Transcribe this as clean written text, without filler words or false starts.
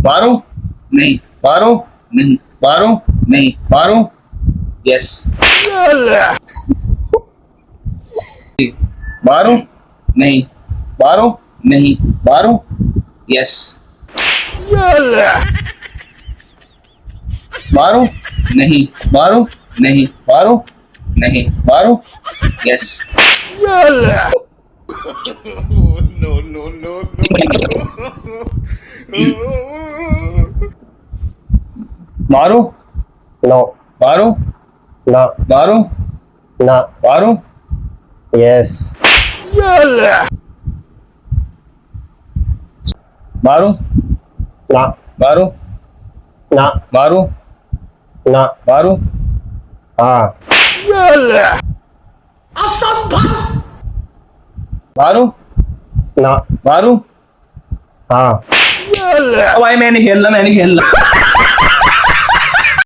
मारूं नहीं मारूं नहीं मारूं नहीं मारूं यस मारूं नहीं मारूं नहीं मारूं यस मारूं नहीं मारूं नहीं मारूं नहीं मारूं यस मारूं No. मारूं No. मारूं No. मारूं Yes. मारूं No. मारूं No. मारूं No. मारूं हाँ. मारूं No. मारूं हाँ. भाई मैं नहीं खेलना